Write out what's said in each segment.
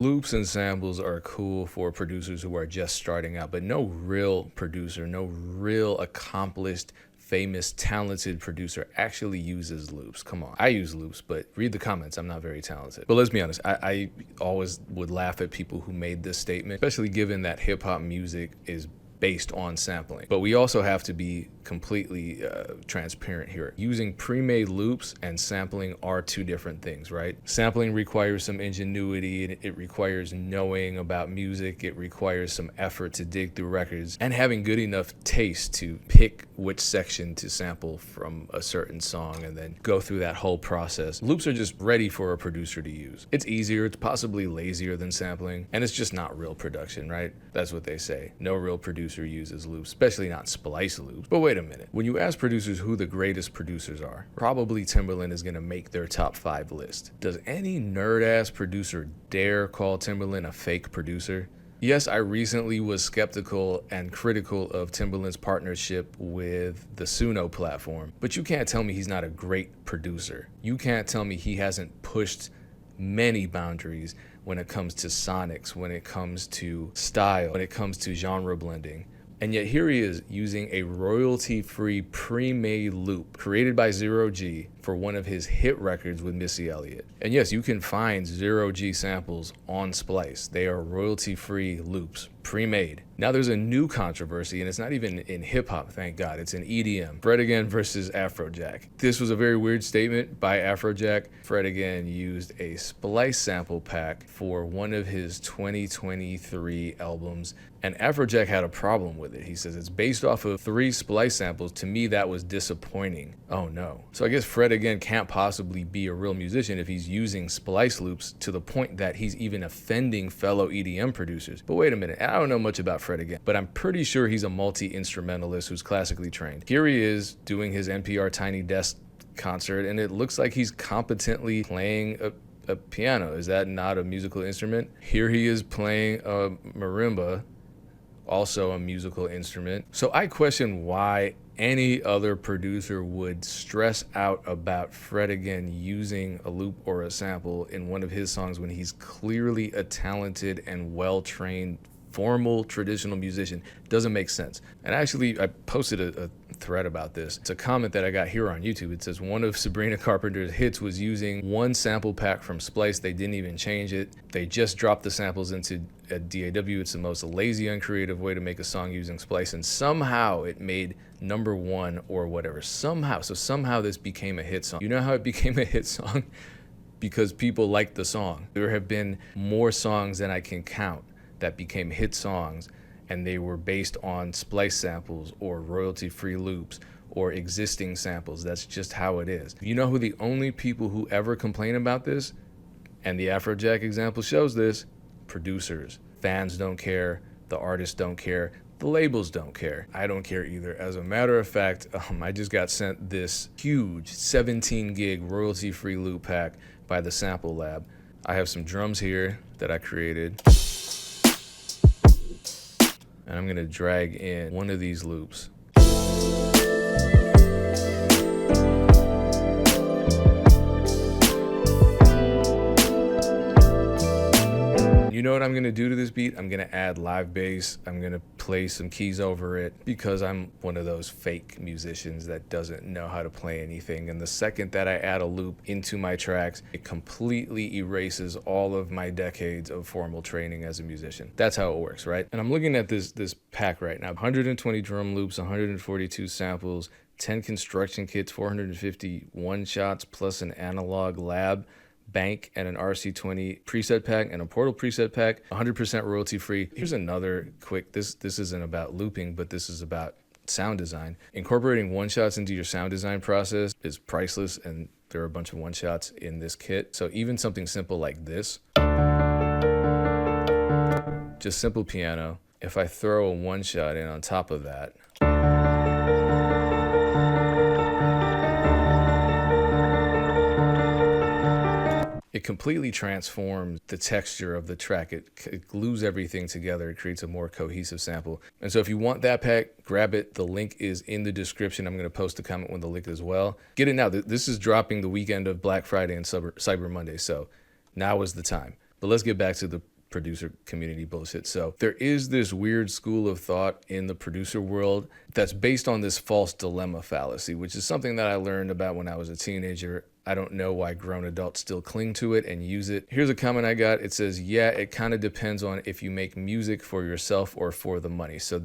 Loops and samples are cool for producers who are just starting out, but no real producer, no real accomplished, famous, talented producer actually uses loops. Come on. I use loops, but read the comments. I'm not very talented. But let's be honest, I always would laugh at people who made this statement, especially given that hip hop music is based on sampling. But we also have to be completely transparent here. Using pre-made loops and sampling are two different things, right? Sampling requires some ingenuity, it requires knowing about music, it requires some effort to dig through records, and having good enough taste to pick which section to sample from a certain song and then go through that whole process. Loops are just ready for a producer to use. It's easier, it's possibly lazier than sampling, and it's just not real production, right? That's what they say. No real producer uses loops, especially not Splice loops. But wait a minute. When you ask producers who the greatest producers are, probably Timbaland is going to make their top 5 list. Does any nerd-ass producer dare call Timbaland a fake producer? Yes, I recently was skeptical and critical of Timbaland's partnership with the Suno platform, but you can't tell me he's not a great producer. You can't tell me he hasn't pushed many boundaries when it comes to sonics, when it comes to style, when it comes to genre blending. And yet here he is using a royalty-free pre-made loop created by Zero G for one of his hit records with Missy Elliott. And yes, you can find Zero G samples on Splice. They are royalty-free loops, pre-made. Now there's a new controversy, and it's not even in hip-hop, thank God. It's in EDM. Fred Again versus Afrojack. This was a very weird statement by Afrojack. Fred Again used a Splice sample pack for one of his 2023 albums, and Afrojack had a problem with it. He says it's based off of 3 Splice samples. To me, that was disappointing. Oh no. So I guess Fred Again can't possibly be a real musician if he's using Splice loops to the point that he's even offending fellow EDM producers. But wait a minute, I don't know much about Fred Again, but I'm pretty sure he's a multi-instrumentalist who's classically trained. Here he is doing his NPR Tiny Desk concert, and it looks like he's competently playing a piano. Is that not a musical instrument? Here he is playing a marimba, also a musical instrument. So I question why any other producer would stress out about Fred Again using a loop or a sample in one of his songs when he's clearly a talented and well-trained formal traditional musician. Doesn't make sense. And actually, I posted a thread about this. It's a comment that I got here on YouTube. It says one of Sabrina Carpenter's hits was using one sample pack from Splice. They didn't even change it. They just dropped the samples into a DAW. It's the most lazy, uncreative way to make a song using Splice, and somehow it made #1 or whatever. Somehow this became a hit song. You know how it became a hit song? Because people liked the song. There have been more songs than I can count that became hit songs, and they were based on Splice samples or royalty-free loops or existing samples. That's just how it is. You know who the only people who ever complain about this, and the Afrojack example shows this? Producers. Fans don't care, the artists don't care, the labels don't care. I don't care either. As a matter of fact, I just got sent this huge 17 gig royalty-free loop pack by the Sample Lab. I have some drums here that I created, and I'm gonna drag in one of these loops. You know what I'm gonna do to this beat? I'm gonna add live bass. I'm gonna play some keys over it because I'm one of those fake musicians that doesn't know how to play anything. And the second that I add a loop into my tracks, it completely erases all of my decades of formal training as a musician. That's how it works, right? And I'm looking at this pack right now. 120 drum loops, 142 samples, 10 construction kits, 450 one-shots, plus an analog lab bank and an RC20 preset pack and a Portal preset pack, 100% royalty free. Here's another quick, this isn't about looping, but this is about sound design. Incorporating one-shots into your sound design process is priceless, and there are a bunch of one-shots in this kit. So even something simple like this, just simple piano, if I throw a one-shot in on top of that, it completely transforms the texture of the track. It glues everything together. It creates a more cohesive sample. And so if you want that pack, grab it. The link is in the description. I'm going to post a comment with the link as well. Get it now. This is dropping the weekend of Black Friday and Cyber Monday. So now is the time. But let's get back to the producer community bullshit. So there is this weird school of thought in the producer world that's based on this false dilemma fallacy, which is something that I learned about when I was a teenager. I don't know why grown adults still cling to it and use it. Here's a comment I got. It says, yeah, it kind of depends on if you make music for yourself or for the money. So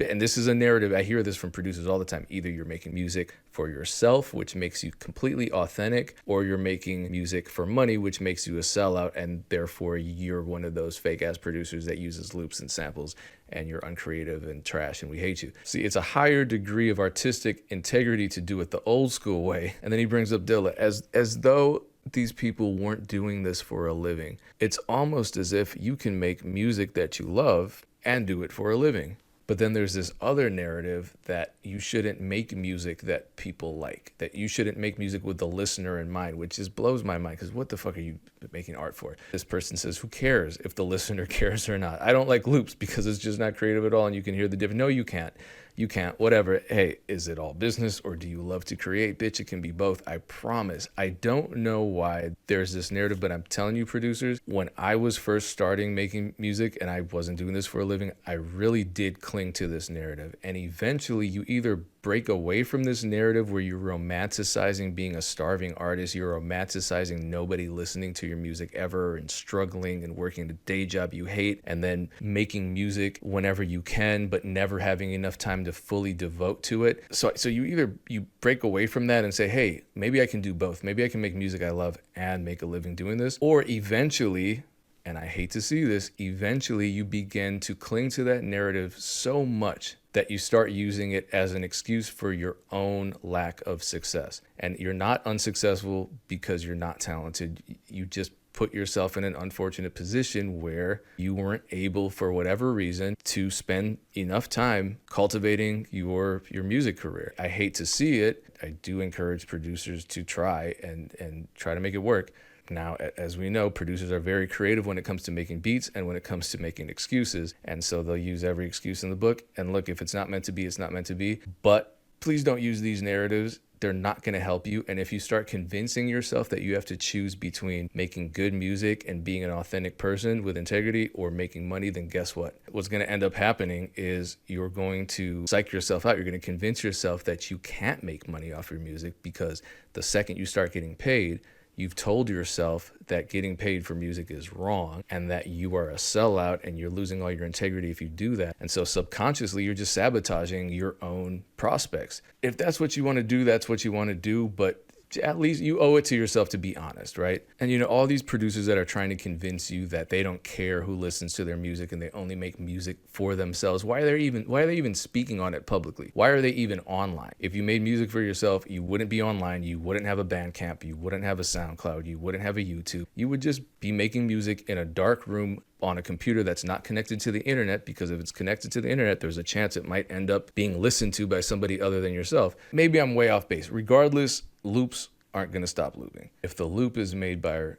and this is a narrative, I hear this from producers all the time. Either you're making music for yourself, which makes you completely authentic, or you're making music for money, which makes you a sellout, and therefore you're one of those fake ass producers that uses loops and samples, and you're uncreative and trash and we hate you. See, it's a higher degree of artistic integrity to do it the old school way. And then he brings up Dilla as though these people weren't doing this for a living. It's almost as if you can make music that you love and do it for a living. But then there's this other narrative that you shouldn't make music that people like, that you shouldn't make music with the listener in mind, which just blows my mind, because what the fuck are you making art for? This person says, who cares if the listener cares or not? I don't like loops because it's just not creative at all, and you can hear the difference. No, you can't. You can't, whatever. Hey, is it all business or do you love to create? Bitch, it can be both. I promise. I don't know why there's this narrative, but I'm telling you, producers, when I was first starting making music and I wasn't doing this for a living, I really did cling to this narrative. And eventually you either break away from this narrative where you're romanticizing being a starving artist, you're romanticizing nobody listening to your music ever and struggling and working a day job you hate and then making music whenever you can but never having enough time to fully devote to it. So you break away from that and say, hey, maybe I can do both. Maybe I can make music I love and make a living doing this. Or eventually, and I hate to see this, eventually you begin to cling to that narrative so much that you start using it as an excuse for your own lack of success. And you're not unsuccessful because you're not talented. You just put yourself in an unfortunate position where you weren't able, for whatever reason, to spend enough time cultivating your music career. I hate to see it. I do encourage producers to try and try to make it work. Now, as we know, producers are very creative when it comes to making beats and when it comes to making excuses. And so they'll use every excuse in the book. And look, if it's not meant to be, it's not meant to be. But please don't use these narratives. They're not going to help you. And if you start convincing yourself that you have to choose between making good music and being an authentic person with integrity or making money, then guess what? What's going to end up happening is you're going to psych yourself out. You're going to convince yourself that you can't make money off your music, because the second you start getting paid, you've told yourself that getting paid for music is wrong and that you are a sellout and you're losing all your integrity if you do that. And so subconsciously, you're just sabotaging your own prospects. If that's what you want to do, that's what you want to do. But at least you owe it to yourself to be honest, right? And all these producers that are trying to convince you that they don't care who listens to their music and they only make music for themselves, why are they even speaking on it publicly? Why are they even online? If you made music for yourself, you wouldn't be online, you wouldn't have a Bandcamp, you wouldn't have a SoundCloud, you wouldn't have a YouTube. You would just be making music in a dark room on a computer that's not connected to the internet, because if it's connected to the internet, there's a chance it might end up being listened to by somebody other than yourself. Maybe I'm way off base. Regardless, loops aren't going to stop looping. If the loop is made by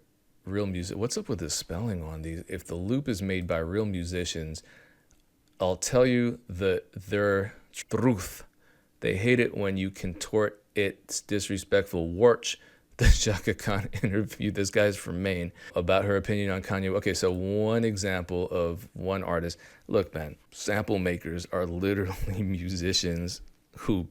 real music, what's up with this spelling on these? If the loop is made by real musicians, I'll tell you their truth. They hate it when you contort it's disrespectful. Warch, the Chaka Khan interview, this guy's from Maine, about her opinion on Kanye. Okay, so one example of one artist. Look, man, sample makers are literally musicians who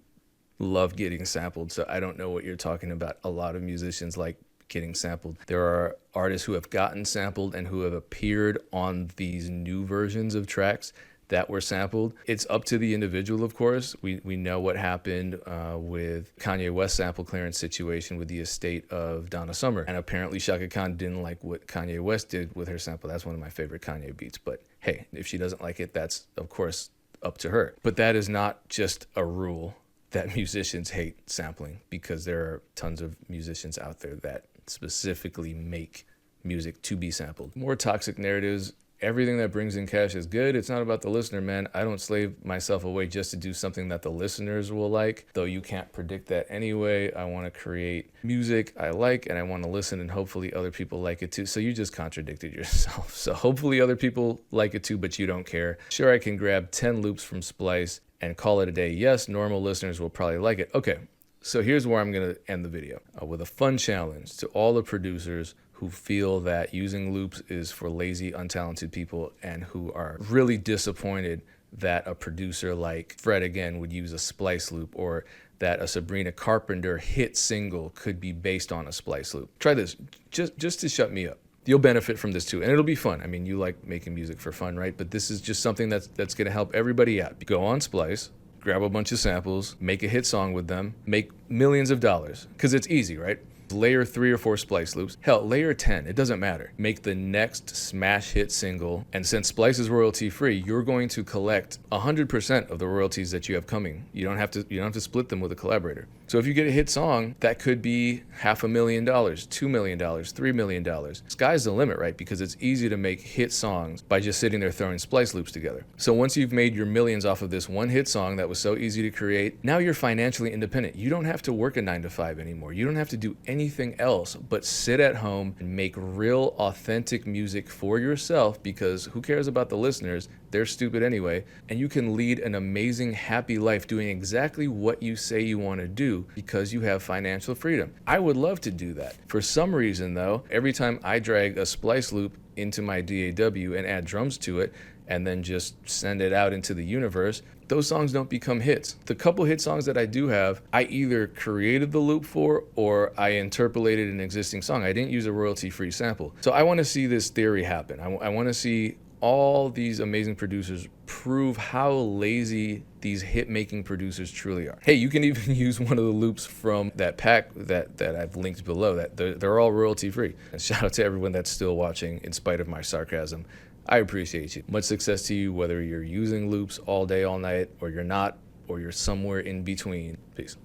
love getting sampled. So I don't know what you're talking about. A lot of musicians like getting sampled. There are artists who have gotten sampled and who have appeared on these new versions of tracks that were sampled. It's up to the individual, of course. We know what happened with Kanye West sample clearance situation with the estate of Donna Summer. And apparently Chaka Khan didn't like what Kanye West did with her sample. That's one of my favorite Kanye beats. But hey, if she doesn't like it, that's, of course, up to her. But that is not just a rule that musicians hate sampling, because there are tons of musicians out there that specifically make music to be sampled. More toxic narratives. Everything that brings in cash is good. It's not about the listener, man. I don't slave myself away just to do something that the listeners will like, though you can't predict that anyway. I want to create music I like and I want to listen, and hopefully other people like it too. So you just contradicted yourself. So hopefully other people like it too, but you don't care. Sure, I can grab 10 loops from Splice and call it a day. Yes, normal listeners will probably like it. Okay, so here's where I'm going to end the video with a fun challenge to all the producers who feel that using loops is for lazy, untalented people and who are really disappointed that a producer like Fred again would use a Splice loop, or that a Sabrina Carpenter hit single could be based on a Splice loop. Try this, just to shut me up. You'll benefit from this too, and it'll be fun. I mean, you like making music for fun, right? But this is just something that's gonna help everybody out. Go on Splice, grab a bunch of samples, make a hit song with them, make millions of dollars, because it's easy, right? Layer 3 or 4 Splice loops. Hell, layer 10, it doesn't matter. Make the next smash hit single, and since Splice is royalty free, you're going to collect 100% of the royalties that you have coming. You don't have to split them with a collaborator. So if you get a hit song, that could be $500,000, $2 million, $3 million. Sky's the limit, right? Because it's easy to make hit songs by just sitting there throwing Splice loops together. So once you've made your millions off of this one hit song that was so easy to create, now you're financially independent. You don't have to work a 9-to-5 anymore. You don't have to do anything else but sit at home and make real, authentic music for yourself, because who cares about the listeners? They're stupid anyway. And you can lead an amazing, happy life doing exactly what you say you want to do because you have financial freedom. I would love to do that. For some reason, though, every time I drag a Splice loop into my DAW and add drums to it, and then just send it out into the universe, those songs don't become hits. The couple hit songs that I do have, I either created the loop for or I interpolated an existing song. I didn't use a royalty-free sample. So I want to see this theory happen. I want to see all these amazing producers prove how lazy these hit-making producers truly are. Hey, you can even use one of the loops from that pack that I've linked below. That they're all royalty-free. And shout out to everyone that's still watching in spite of my sarcasm. I appreciate you. Much success to you, whether you're using loops all day, all night, or you're not, or you're somewhere in between. Peace.